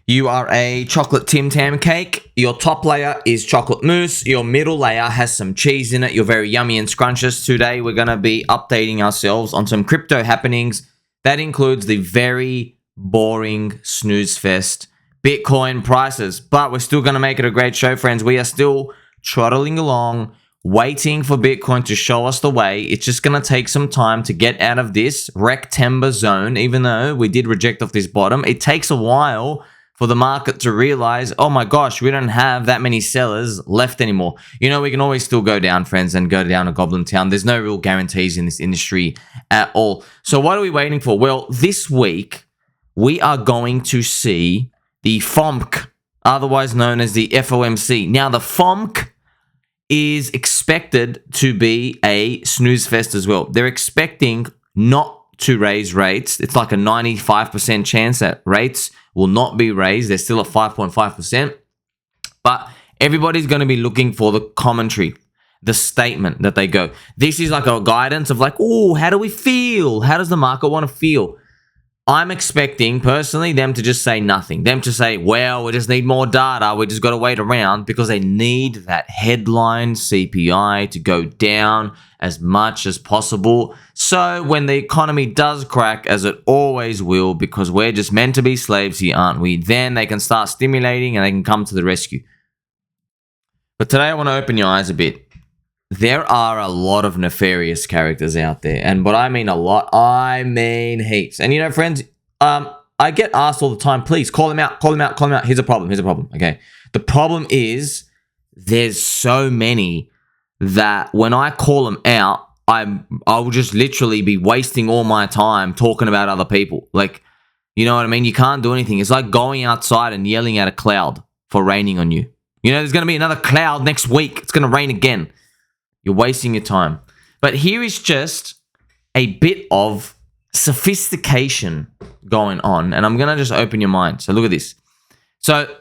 You are a chocolate Tim Tam cake. Your top layer is chocolate mousse. Your middle layer has some cheese in it. You're very yummy and scrumptious. Today, we're going to be updating ourselves on some crypto happenings. That includes the very boring snooze fest Bitcoin prices. But we're still going to make it a great show, friends. We are still trotting along, waiting for Bitcoin to show us the way. It's just going to take some time to get out of this rectangle zone. Even though we did reject off this bottom, it takes a while for the market to realize, oh my gosh, we don't have that many sellers left anymore. You know, we can always still go down, friends, and go down a goblin town. There's no real guarantees in this industry at all. So what are we waiting for? Well, this week, we are going to see the FOMC, otherwise known as the FOMC. Now, the FOMC is expected to be a snooze fest as well. They're expecting not to raise rates. It's like a 95% chance that rates will not be raised. They're still at 5.5%. But everybody's going to be looking for the commentary, the statement that they go. This is like a guidance of like, oh, how do we feel? How does the market want to feel? I'm expecting, personally, them to just say nothing. Them to say, well, we just need more data. We just got to wait around, because they need that headline CPI to go down as much as possible. So when the economy does crack, as it always will, because we're just meant to be slaves here, aren't we? Then they can start stimulating and they can come to the rescue. But today I want to open your eyes a bit. There are a lot of nefarious characters out there. And what I mean a lot, I mean heaps. And you know, friends, I get asked all the time, please call him out, call him out, call him out. Here's a problem, okay? The problem is there's so many that when I call them out, I will just literally be wasting all my time talking about other people. Like, you know what I mean? You can't do anything. It's like going outside and yelling at a cloud for raining on you. You know, there's going to be another cloud next week. It's going to rain again. You're wasting your time. But here is just a bit of sophistication going on. And I'm going to just open your mind. So look at this. So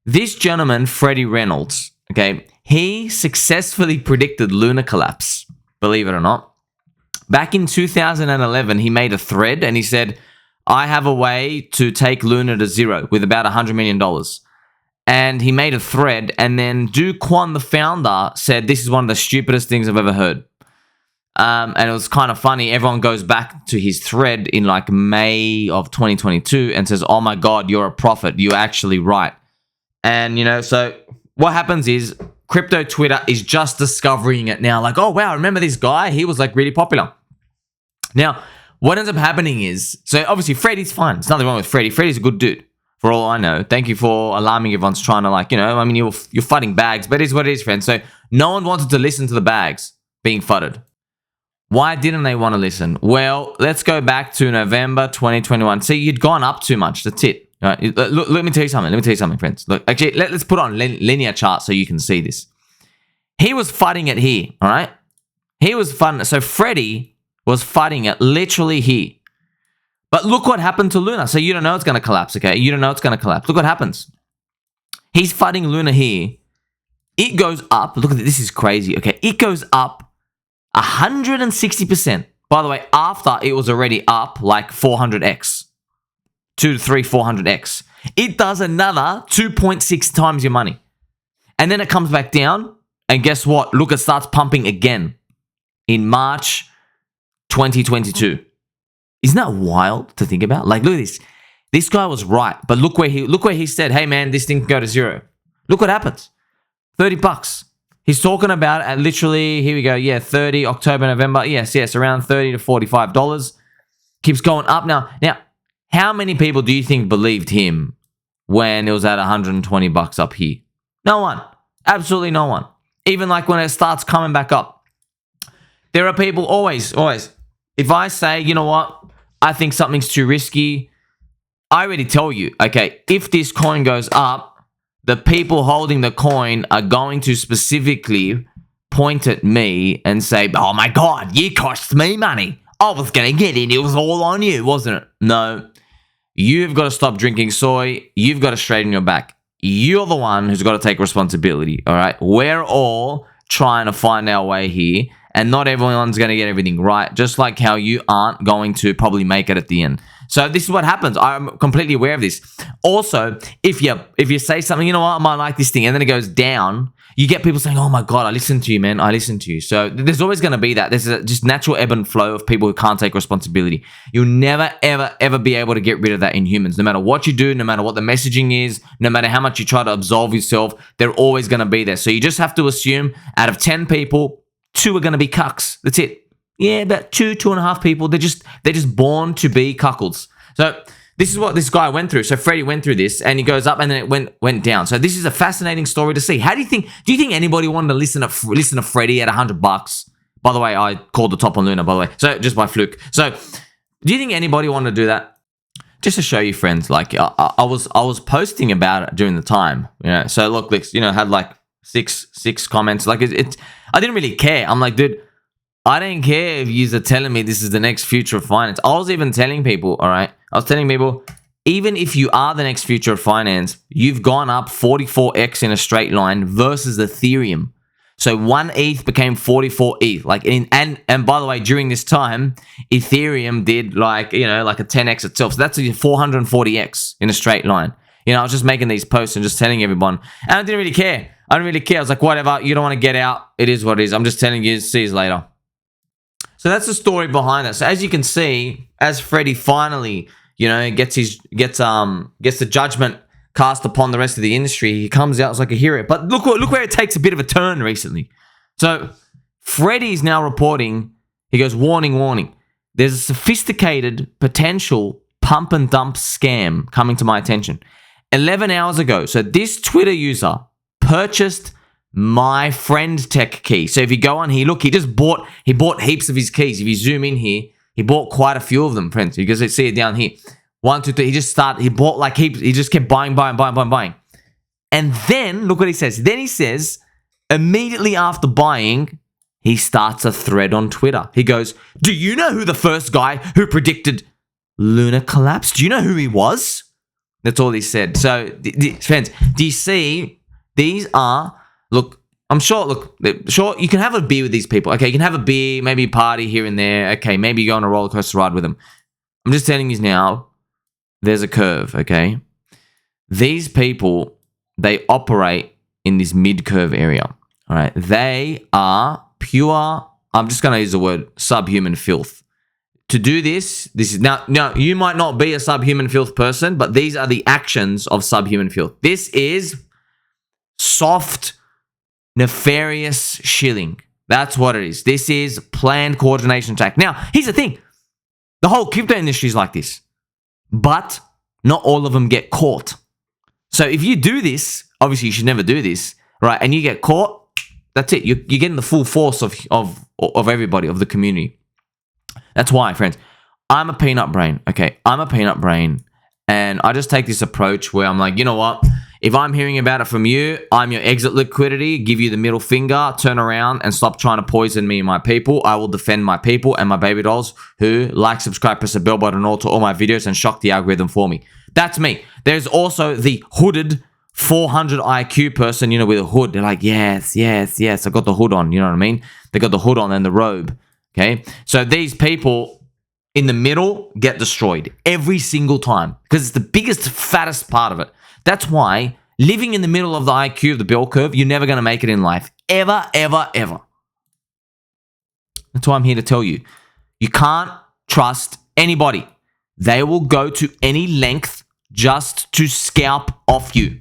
this gentleman, Freddie Reynolds, okay, he successfully predicted lunar collapse, believe it or not. Back in 2011, he made a thread and he said, I have a way to take Luna to zero with about $100 million. And he made a thread, and then Do Kwon, the founder, said, this is one of the stupidest things I've ever heard. And it was kind of funny. Everyone goes back to his thread in like May of 2022 and says, oh my God, you're a prophet. You're actually right. And, you know, so what happens is crypto Twitter is just discovering it now. Like, oh, wow, remember this guy? He was like really popular. Now, what ends up happening is, so obviously Freddie's fine. There's nothing wrong with Freddie. Freddie's a good dude. For all I know. Thank you for alarming everyone's trying to, like, you know, I mean, you're fudding bags, but it is what it is, friends. So no one wanted to listen to the bags being fudded. Why didn't they want to listen? Well, let's go back to November 2021. See, you'd gone up too much. That's it. Right? Look, let me tell you something, friends. Look, actually, let's put on linear chart so you can see this. He was fudding it here, all right? He was fudding it. So Freddie was fudding it literally here. But look what happened to Luna. So you don't know it's going to collapse, okay? You don't know it's going to collapse. Look what happens. He's fighting Luna here. It goes up. Look at this. This is crazy, okay? It goes up 160%. By the way, after it was already up like 400x. 2 to 3, 400x. It does another 2.6 times your money. And then it comes back down. And guess what? Look, it starts pumping again in March 2022. Isn't that wild to think about? Like, look at this. This guy was right, but look where he said, hey man, this thing can go to zero. Look what happens. $30. He's talking about it at literally, here we go, yeah, 30, October, November. Yes, around $30 to $45. Keeps going up now. Now, how many people do you think believed him when it was at $120 up here? No one. Absolutely no one. Even like when it starts coming back up. There are people always. If I say, you know what, I think something's too risky, I already tell you, okay, if this coin goes up, the people holding the coin are going to specifically point at me and say, oh my God, you cost me money. I was going to get in. It was all on you, wasn't it? No, you've got to stop drinking soy. You've got to straighten your back. You're the one who's got to take responsibility, all right? We're all trying to find our way here. And not everyone's going to get everything right, just like how you aren't going to probably make it at the end. So this is what happens. I'm completely aware of this. Also, if you say something, you know what, I might like this thing, and then it goes down, you get people saying, oh my God, I listened to you, man. I listened to you. So there's always going to be that. There's a just natural ebb and flow of people who can't take responsibility. You'll never, ever, ever be able to get rid of that in humans. No matter what you do, no matter what the messaging is, no matter how much you try to absolve yourself, they're always going to be there. So you just have to assume out of 10 people, 2 are going to be cucks. That's it. Yeah, about 2.5 people. They're just born to be cuckolds. So this is what this guy went through. So Freddie went through this, and he goes up, and then it went down. So this is a fascinating story to see. How do you think anybody wanted to listen to Freddie at $100? By the way, I called the top on Luna, by the way. So just by fluke. So do you think anybody wanted to do that? Just to show you, friends, like I was posting about it during the time. So look, this, had like six comments. Like I didn't really care. I'm like, dude, I don't care if you're telling me this is the next future of finance. I was even telling people, all right? I was telling people, even if you are the next future of finance, you've gone up 44x in a straight line versus Ethereum. So 1 ETH became 44 ETH. And by the way, during this time, Ethereum did like a 10x itself. So that's a 440x in a straight line. I was just making these posts and just telling everyone. And I didn't really care. I was like, whatever, you don't want to get out. It is what it is. I'm just telling you, see you later. So that's the story behind that. So as you can see, as Freddie finally, gets the judgment cast upon the rest of the industry, he comes out as like a hero. But look where it takes a bit of a turn recently. So Freddie's now reporting, he goes, warning. There's a sophisticated potential pump and dump scam coming to my attention. 11 hours ago, so this Twitter user purchased my friend tech key. So if you go on here, look, he bought heaps of his keys. If you zoom in here, he bought quite a few of them, friends. You can see it down here. 1, 2, 3. He bought like heaps. He just kept buying. And then look what he says. Then he says, immediately after buying, he starts a thread on Twitter. He goes, do you know who the first guy who predicted Luna collapse? Do you know who he was? That's all he said. So, friends, do you see? These are, look, I'm sure, you can have a beer with these people. Okay, you can have a beer, maybe party here and there. Okay, maybe you go on a roller coaster ride with them. I'm just telling you now, there's a curve, okay? These people, they operate in this mid-curve area, all right? They are pure, I'm just going to use the word subhuman filth. To do this is, now, you might not be a subhuman filth person, but these are the actions of subhuman filth. This is soft, nefarious shilling. That's what it is. This is planned coordination attack. Now, here's the thing. The whole crypto industry is like this, but not all of them get caught. So if you do this, obviously you should never do this, right? And you get caught, that's it. You're getting the full force of everybody, of the community. That's why, friends, I'm a peanut brain, okay? I'm a peanut brain, and I just take this approach where I'm like, you know what? If I'm hearing about it from you, I'm your exit liquidity, give you the middle finger, turn around and stop trying to poison me and my people. I will defend my people and my baby dolls who like, subscribe, press the bell button all to all my videos and shock the algorithm for me. That's me. There's also the hooded 400 IQ person, with a hood. They're like, yes, I got the hood on. You know what I mean? They got the hood on and the robe. Okay? So these people in the middle get destroyed every single time because it's the biggest, fattest part of it. That's why living in the middle of the IQ of the bell curve, you're never going to make it in life. Ever, ever, ever. That's why I'm here to tell you. You can't trust anybody. They will go to any length just to scalp off you.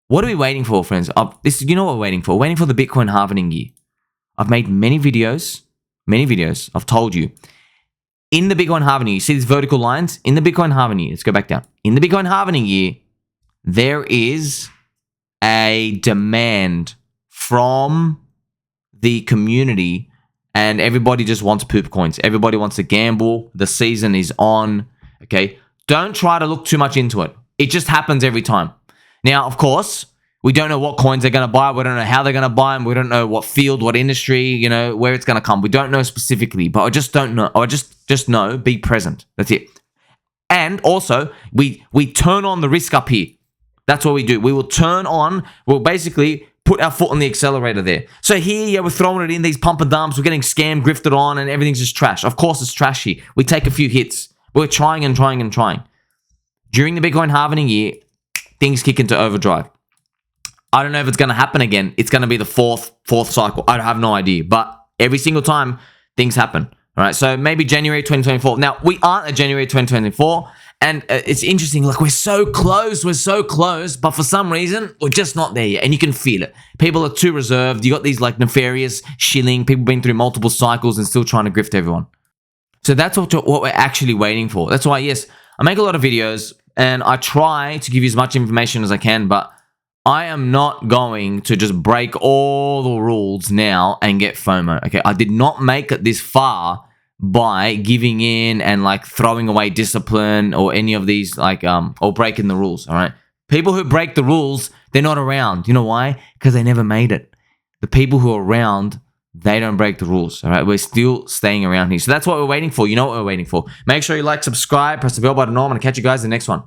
What are we waiting for, friends? You know what we're waiting for? We're waiting for the Bitcoin halving year. I've made many videos. I've told you. In the Bitcoin halving year, you see these vertical lines? In the Bitcoin halving year, let's go back down. In the Bitcoin halving year, there is a demand from the community, and everybody just wants poop coins. Everybody wants to gamble. The season is on. Okay? Don't try to look too much into it. It just happens every time. Now, of course, we don't know what coins they're going to buy. We don't know how they're going to buy them. We don't know what field, what industry, where it's going to come. We don't know specifically, but I just don't know. I just know, be present. That's it. And also, we turn on the risk up here. That's what we do. We will turn on, we'll basically put our foot on the accelerator there. So here, yeah, we're throwing it in these pump and dumps. We're getting scammed, grifted on, and everything's just trash. Of course, it's trashy. We take a few hits. We're trying and trying and trying. During the Bitcoin halving year, things kick into overdrive. I don't know if it's going to happen again. It's going to be the fourth cycle. I have no idea. But every single time, things happen. All right. So maybe January 2024. Now, we aren't at January 2024. And it's interesting. Like, we're so close. We're so close. But for some reason, we're just not there yet. And you can feel it. People are too reserved. You got these like nefarious shilling. People been through multiple cycles and still trying to grift everyone. So that's what we're actually waiting for. That's why, yes, I make a lot of videos. And I try to give you as much information as I can. But I am not going to just break all the rules now and get FOMO. Okay, I did not make it this far by giving in and like throwing away discipline or any of these like or breaking the rules. All right, people who break the rules, they're not around. You know why? Because they never made it. The people who are around, they don't break the rules. All right, we're still staying around here. So that's what we're waiting for. You know what we're waiting for. Make sure you like, subscribe, press the bell button on. I'm gonna catch you guys in the next one.